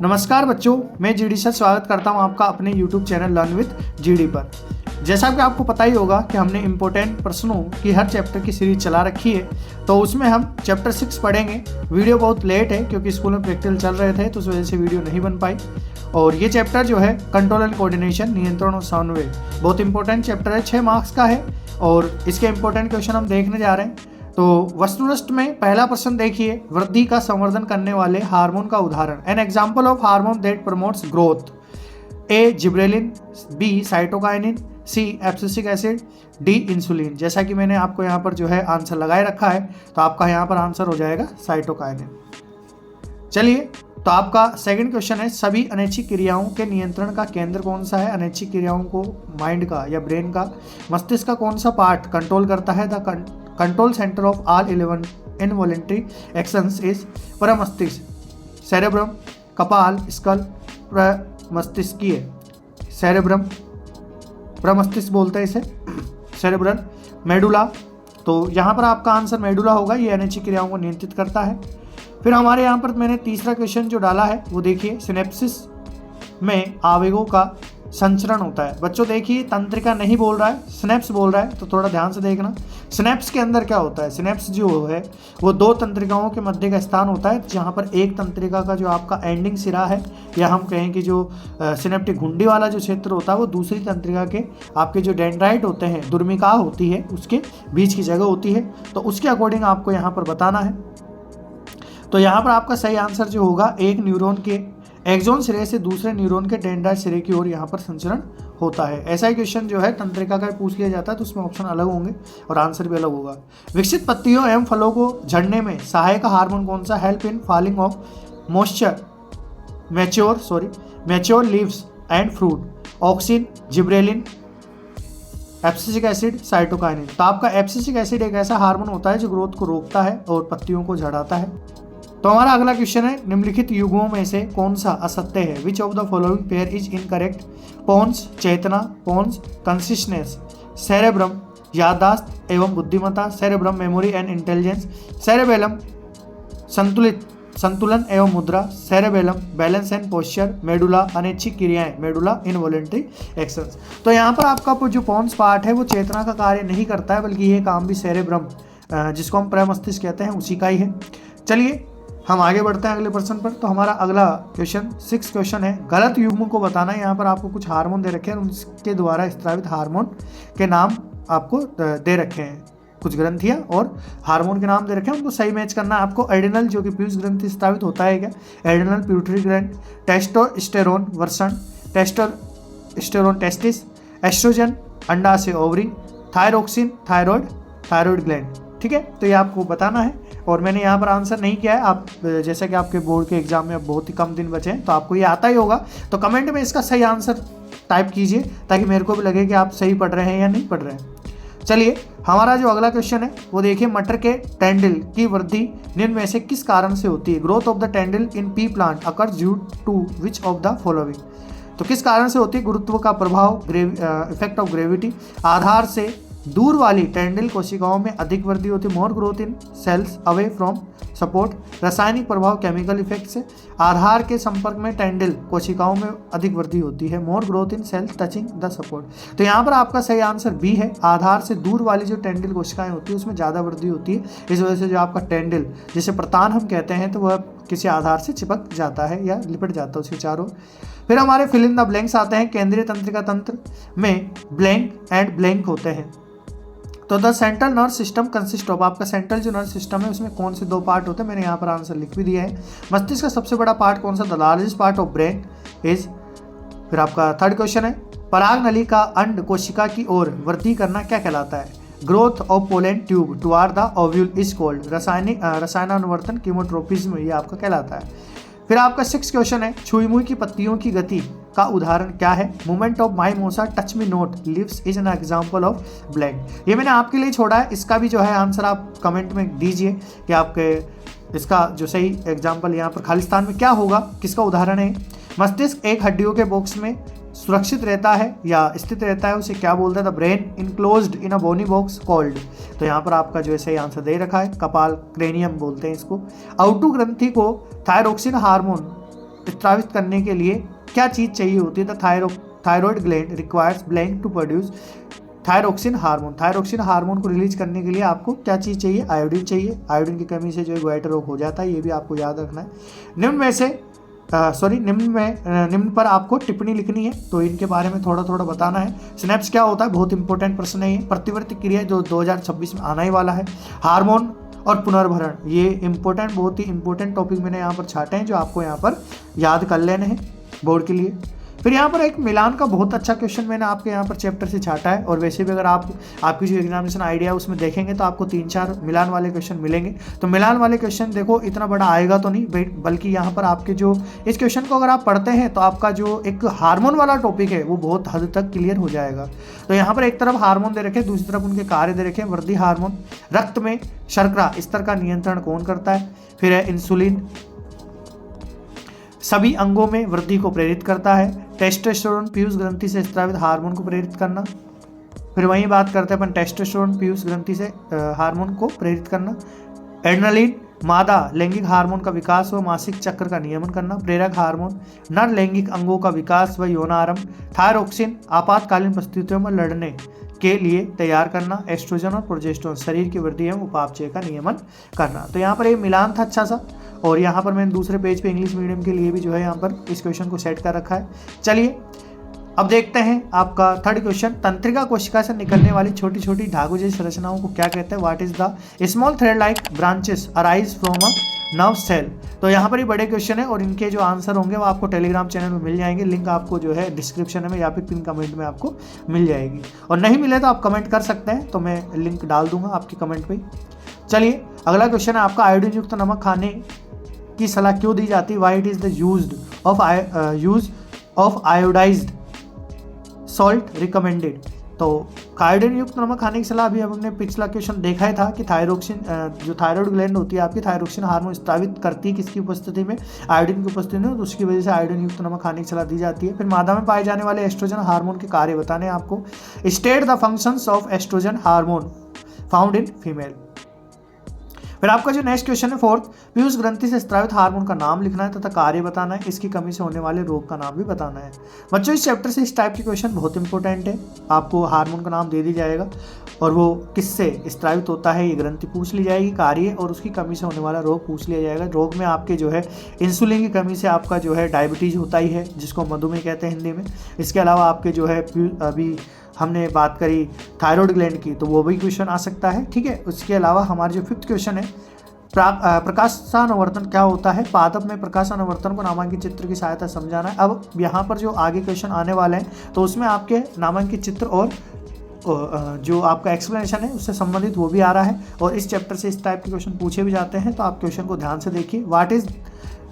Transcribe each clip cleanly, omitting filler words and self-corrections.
नमस्कार बच्चों, मैं जीडी सर स्वागत करता हूं आपका अपने YouTube channel learn with GD पर। जैसा कि आपको पता ही होगा कि हमने इम्पोर्टेंट प्रश्नों की हर चैप्टर की सीरीज चला रखी है, तो उसमें हम चैप्टर 6 पढ़ेंगे। वीडियो बहुत लेट है क्योंकि स्कूल में प्रैक्टिकल चल रहे थे, तो उस वजह से वीडियो नहीं बन पाई। और ये चैप्टर जो है कंट्रोल एंड कोऑर्डिनेशन, नियंत्रण और समन्वय, बहुत इंपॉर्टेंट चैप्टर है, 6 मार्क्स का है और इसके इंपॉर्टेंट क्वेश्चन हम देखने जा रहे हैं। तो वस्तुनिष्ठ में पहला प्रश्न देखिए, वृद्धि का संवर्धन करने वाले हार्मोन का उदाहरण। An example of hormone that promotes growth. A gibberellin, B cytokinin, C abscisic acid, D insulin. जैसा कि मैंने आपको यहाँ पर जो है आंसर लगाए रखा है, तो आपका यहाँ पर आंसर हो जाएगा साइटोकाइनिन। चलिए, तो आपका सेकंड क्वेश्चन है, सभी अनैच्छिक क्रियाओं के नियंत्रण का केंद्र कौन सा है। अनैच्छिक क्रियाओं को माइंड का या ब्रेन का, मस्तिष्क का कौन सा पार्ट कंट्रोल करता है। The control centre of all involuntary actions is प्रमस्तिष्क, सेरेब्रम, कपाल, स्कल, प्रमस्तिष्कीय, सेरेब्रम, प्रमस्तिष्क बोलते हैं इसे, सेरेब्रल, मेडुला। तो यहाँ पर आपका आंसर मेडुला होगा, ये अनैच्छिक क्रियाओं को नियंत्रित करता है। फिर हमारे यहाँ पर मैंने तीसरा क्वेश्चन जो डाला है वो देखिए, सिनेप्सिस में आवेगों का संचरण होता है। बच्चों देखिए, तंत्रिका नहीं बोल रहा है, स्नेप्स बोल रहा है, तो थोड़ा ध्यान से देखना। स्नेप्स के अंदर क्या होता है, स्नेप्स जो है वो दो तंत्रिकाओं के मध्य का स्थान होता है, जहाँ पर एक तंत्रिका का जो आपका एंडिंग सिरा है, या हम कहें कि जो सिनेप्टिक घुंडी वाला जो क्षेत्र होता है, वो दूसरी तंत्रिका के आपके जो डेंड्राइट होते हैं, दुर्मिका होती है, उसके बीच की जगह होती है। तो उसके अकॉर्डिंग आपको यहाँ पर बताना है। तो यहाँ पर आपका सही आंसर जो होगा, एक न्यूरॉन के एक्सॉन सिरे से दूसरे न्यूरॉन के डेंड्राइट सिरे की ओर यहाँ पर संचरण होता है। ऐसा ही क्वेश्चन जो है तंत्रिका का पूछ लिया जाता है, तो उसमें ऑप्शन अलग होंगे और आंसर भी अलग होगा। विकसित पत्तियों एवं फलों को झड़ने में सहायक हार्मोन कौन सा। Help in falling of moisture, mature leaves and fruit, auxin, gibberellin, abscisic acid, cytokinin. तो आपका एब्सिसिक एसिड एक ऐसा हार्मोन होता है जो ग्रोथ को रोकता है और पत्तियों को झड़ाता है। तो हमारा अगला क्वेश्चन है, निम्नलिखित युग्मों में से कौन सा असत्य है। Which of the following pair is incorrect. Pons चेतना, पोन्स कंसिस्टेंस, सेरेब्रम याददाश्त एवं बुद्धिमत्ता, cerebrum memory and intelligence, cerebellum संतुलन एवं मुद्रा, cerebellum balance and posture, medulla अनैच्छिक क्रियाएं, मेडुला इनवॉलेंट्री एक्शंस। तो यहाँ पर आपका जो पोन्स पार्ट है वो चेतना का कार्य नहीं करता है, बल्कि ये काम भी सेरेब्रम, जिसको हम प्रमस्तिष्क कहते हैं, उसी का ही है। चलिए हम आगे बढ़ते हैं अगले प्रश्न पर। तो हमारा अगला क्वेश्चन 6 क्वेश्चन है, गलत युग्म को बताना है। यहाँ पर आपको कुछ हार्मोन दे रखे हैं, उनके द्वारा स्त्रावित हार्मोन के नाम आपको दे रखे हैं, कुछ ग्रंथियाँ और हार्मोन के नाम दे रखे हैं, उनको सही मैच करना है आपको। एडिनल जो कि पीयूष ग्रंथि स्त्रावित होता है क्या, एडिनल प्यूटरी ग्लैंड, टेस्टोस्टेरोन वर्षण, टेस्टोस्टेरोन टेस्टिस, एस्ट्रोजन अंडाशय ओवरी, थायरोक्सिन थायराइड ग्लैंड। ठीक है, तो ये आपको बताना है और मैंने यहाँ पर आंसर नहीं किया है। आप जैसा कि आपके बोर्ड के एग्जाम में अब बहुत ही कम दिन बचे हैं, तो आपको ये आता ही होगा, तो कमेंट में इसका सही आंसर टाइप कीजिए ताकि मेरे को भी लगे कि आप सही पढ़ रहे हैं या नहीं पढ़ रहे हैं। चलिए, हमारा जो अगला क्वेश्चन है वो देखिए, मटर के टेंडिल की वृद्धि निम्न में से किस कारण से होती है। Growth of the tendril in pea plant occurs due to which of the following. तो किस कारण से होती है, गुरुत्व का प्रभाव, इफेक्ट ऑफ ग्रेविटी, आधार से दूर वाली टेंडिल कोशिकाओं में अधिक वृद्धि होती है, more growth in cells away from support, रासायनिक प्रभाव, केमिकल इफेक्ट से, आधार के संपर्क में टेंडिल कोशिकाओं में अधिक वृद्धि होती है, more growth in cells touching the support. तो यहाँ पर आपका सही आंसर बी है, आधार से दूर वाली जो टेंडिल कोशिकाएं होती है उसमें ज़्यादा वृद्धि होती है। इस वजह से जो आपका टेंडिल, जिसे प्रतान हम कहते हैं, तो वह किसी आधार से चिपक जाता है या लिपट जाता है उसके चारों। फिर हमारे फिल इन द ब्लैंक्स आते हैं, केंद्रीय तंत्रिका तंत्र में ब्लैंक एंड ब्लैंक होते हैं। तो the central nerve system consist of, आपका सेंट्रल जो नर्व सिस्टम है उसमें कौन से 2 पार्ट होते हैं, मैंने यहाँ पर आंसर लिख भी दिया है। मस्तिष्क का सबसे बड़ा पार्ट कौन सा, the largest part of brain is. फिर आपका थर्ड क्वेश्चन है, पराग नली का अंड कोशिका की ओर वृद्धि करना क्या कहलाता है। Growth of pollen tube toward the ovule is called, रसायनानुवर्तन, कीमोट्रोपिज्म, ये आपका कहलाता है। फिर आपका 6 क्वेश्चन है, छुई मुई की पत्तियों की गति का उदाहरण क्या है। Movement of mimosa touch me not leaves is an example of blank. ये मैंने आपके लिए छोड़ा है, इसका भी जो है आंसर आप कमेंट में दीजिए कि आपके इसका जो सही एग्जाम्पल यहाँ पर खालिस्तान में क्या होगा, किसका उदाहरण है। मस्तिष्क एक हड्डियों के बॉक्स में सुरक्षित रहता है या स्थित रहता है, उसे क्या बोलते हैं, the brain enclosed in a bony box called. तो यहाँ पर आपका जो है सही आंसर दे रखा है, कपाल, क्रेनियम बोलते हैं इसको। आउटू ग्रंथि को थायरोक्सिन हार्मोन स्रावित करने के लिए क्या चीज़ चाहिए होती है? The thyroid gland requires blank to produce thyroxine hormone. Thyroxine hormone को रिलीज करने के लिए आपको क्या चीज़ चाहिए? आयोडीन चाहिए। आयोडीन की कमी से जो है गोइटर रोग हो जाता है, ये भी आपको याद रखना है। निम्न पर आपको टिप्पणी लिखनी है, तो इनके बारे में थोड़ा थोड़ा बताना है। सिनेप्स क्या होता है? बहुत इंपॉर्टेंट प्रश्न है ये। प्रतिवर्ती क्रिया जो 2026 में आने ही वाला है। हार्मोन और पुनर्भरण, ये इंपॉर्टेंट, बहुत ही इंपॉर्टेंट टॉपिक मैंने यहाँ पर छाटे हैं जो आपको यहाँ पर याद कर लेने हैं बोर्ड के लिए। फिर यहाँ पर एक मिलान का बहुत अच्छा क्वेश्चन मैंने आपके यहाँ पर चैप्टर से छाटा है, और वैसे भी अगर आपकी जो एग्जामिनेशन आइडिया है उसमें देखेंगे तो आपको 3-4 मिलान वाले क्वेश्चन मिलेंगे। तो मिलान वाले क्वेश्चन देखो इतना बड़ा आएगा तो नहीं, बल्कि यहाँ पर आपके जो इस क्वेश्चन को अगर आप पढ़ते हैं तो आपका जो एक हार्मोन वाला टॉपिक है वो बहुत हद तक क्लियर हो जाएगा। तो यहाँ पर एक तरफ हार्मोन दे रखे, दूसरी तरफ उनके कार्य दे रखे। वृद्धि हार्मोन रक्त में शर्करा स्तर का नियंत्रण कौन करता है? फिर है इंसुलिन, सभी अंगों में वृद्धि को प्रेरित करता है। टेस्टोस्टेरोन पीयूष ग्रंथि से स्रावित हार्मोन को प्रेरित करना। फिर वहीं बात करते हैं अपन टेस्टोस्टेरोन पीयूष ग्रंथि से हार्मोन को प्रेरित करना। एड्रेनलिन मादा लैंगिक हार्मोन का विकास व मासिक चक्र का नियमन करना। प्रेरक हार्मोन नर लैंगिक अंगों का विकास व यौनारंभ। थायरोक्सिन आपातकालीन परिस्थितियों में लड़ने के लिए तैयार करना। एस्ट्रोजन और प्रोजेस्टेरोन शरीर की वृद्धि एवं उपापचय का नियमन करना। तो यहाँ पर एक मिलान था अच्छा सा, और यहाँ पर मैंने दूसरे पेज पे इंग्लिश मीडियम के लिए भी जो है यहाँ पर इस क्वेश्चन को सेट कर रखा है। चलिए अब देखते हैं आपका थर्ड क्वेश्चन। तंत्रिका कोशिका से निकलने वाली छोटी छोटी धागों जैसी संरचनाओं को क्या कहते हैं? What is the small thread like branches arise from a nerve cell. तो यहाँ पर ही बड़े क्वेश्चन है, और इनके जो आंसर होंगे वो आपको टेलीग्राम चैनल में मिल जाएंगे। लिंक आपको जो है डिस्क्रिप्शन में या फिर पिन कमेंट में आपको मिल जाएगी, और नहीं मिले तो आप कमेंट कर सकते हैं, तो मैं लिंक डाल दूंगा आपकी कमेंट पे। चलिए अगला क्वेश्चन है आपका, आयोडीन युक्त नमक खाने की सलाह क्यों दी जाती है? Why it is the use of iodised salt recommended. तो आयोडीन युक्त नमक खाने की सलाह, अभी हमने पिछला क्वेश्चन देखा ही था कि थायरोक्सिन जो थायराइड ग्लैंड होती है आपकी, थायरोक्सिन हार्मोन स्रावित करती है किसकी उपस्थिति में? आयोडीन की उपस्थिति में, तो उसकी वजह से आयोडीन युक्त नमक खाने की सलाह दी जाती है। फिर मादा में पाए जाने वाले एस्ट्रोजन हार्मोन के कार्य बताने आपको। State the functions of oestrogen hormone found in female. फिर आपका जो नेक्स्ट क्वेश्चन है फोर्थ, पीयूष ग्रंथि से स्रावित हार्मोन का नाम लिखना है तथा कार्य बताना है। इसकी कमी से होने वाले रोग का नाम भी बताना है। बच्चों इस चैप्टर से इस टाइप के क्वेश्चन बहुत इंपॉर्टेंट है। आपको हार्मोन का नाम दे दी जाएगा और वो किससे स्रावित होता है ये ग्रंथि पूछ ली जाएगी, कार्य और उसकी कमी से होने वाला रोग पूछ लिया जाएगा। रोग में आपके जो है इंसुलिन की कमी से आपका जो है डायबिटीज होता ही है, जिसको मधुमेह कहते हैं हिंदी में। इसके अलावा आपके जो है अभी हमने बात करी थायराइड ग्लैंड की, तो वो भी क्वेश्चन आ सकता है। ठीक है, उसके अलावा हमारा जो फिफ्थ क्वेश्चन है, प्रकाशानुवर्तन क्या होता है? पादप में प्रकाशानुवर्तन को नामांकित चित्र की सहायता समझाना है। अब यहाँ पर जो आगे क्वेश्चन आने वाले हैं तो उसमें आपके नामांकित चित्र और जो आपका एक्सप्लेनेशन है उससे संबंधित वो भी आ रहा है, और इस चैप्टर से इस टाइप के क्वेश्चन पूछे भी जाते हैं, तो आप क्वेश्चन को ध्यान से देखिए। What is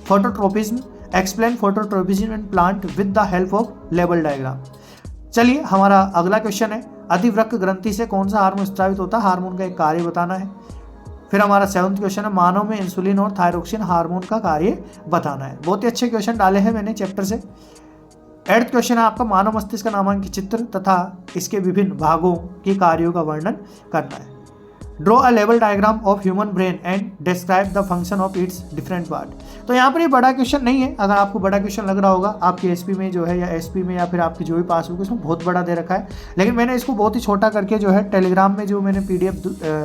phototropism? Explain phototropism in plant with the help of label diagram. चलिए हमारा अगला क्वेश्चन है, अधिवृक्क ग्रंथि से कौन सा हार्मोन स्रावित होता है? हार्मोन का एक कार्य बताना है। फिर हमारा सेवंथ क्वेश्चन है, मानव में इंसुलिन और थायरोक्सिन हार्मोन का कार्य बताना है। बहुत ही अच्छे क्वेश्चन डाले हैं मैंने चैप्टर से। एट्थ क्वेश्चन है आपका, मानव मस्तिष्क का नामांकित चित्र तथा इसके विभिन्न भागों के कार्यों का वर्णन करना है। Draw a level diagram of human brain and describe the function of its different part. तो यहाँ पर ये बड़ा क्वेश्चन नहीं है। अगर आपको बड़ा क्वेश्चन लग रहा होगा आपकी एसपी में जो है, या एसपी में, या फिर आपकी जो भी पासबुक उसमें बहुत बड़ा दे रखा है, लेकिन मैंने इसको बहुत ही छोटा करके जो है टेलीग्राम में जो मैंने पीडीएफ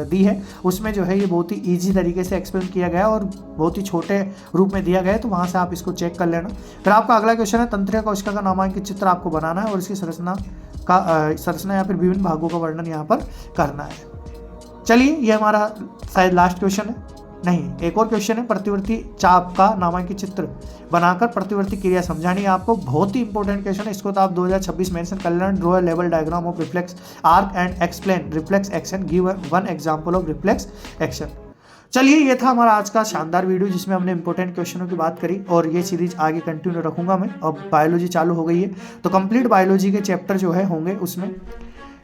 दी है उसमें जो है ये बहुत ही ईजी तरीके से एक्सप्लेन किया गया और बहुत ही छोटे रूप में दिया गया है, तो वहाँ से आप इसको चेक कर लेना। फिर आपका अगला क्वेश्चन है, तंत्रिका कोशिका का नामांकित चित्र आपको बनाना है और इसकी संरचना या फिर विभिन्न भागों का वर्णन यहाँ पर करना है। चलिए ये हमारा शायद लास्ट क्वेश्चन है, नहीं एक और क्वेश्चन है, प्रतिवर्ती चाप का नामांकित चित्र बनाकर प्रतिवर्ती क्रिया समझानी है आपको। बहुत ही इंपॉर्टेंट क्वेश्चन है, इसको तो आप 2026 मेंशन कर लेना। Draw level diagram of reflex arc and explain reflex action, give one example of reflex action. चलिए ये था हमारा आज का शानदार वीडियो जिसमें हमने इंपॉर्टेंट क्वेश्चनों की बात करी, और ये सीरीज आगे कंटिन्यू रखूंगा मैं। अब बायोलॉजी चालू हो गई है तो कंप्लीट बायोलॉजी के चैप्टर जो है होंगे उसमें।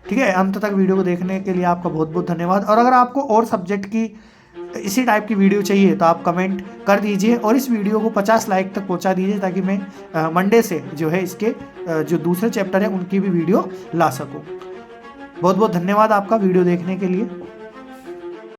ठीक है, अंत तक वीडियो को देखने के लिए आपका बहुत बहुत धन्यवाद। और अगर आपको और सब्जेक्ट की इसी टाइप की वीडियो चाहिए तो आप कमेंट कर दीजिए और इस वीडियो को 50 लाइक तक पहुंचा दीजिए, ताकि मैं मंडे से जो है इसके जो दूसरे चैप्टर है उनकी भी वीडियो ला सकूं। बहुत बहुत धन्यवाद आपका वीडियो देखने के लिए।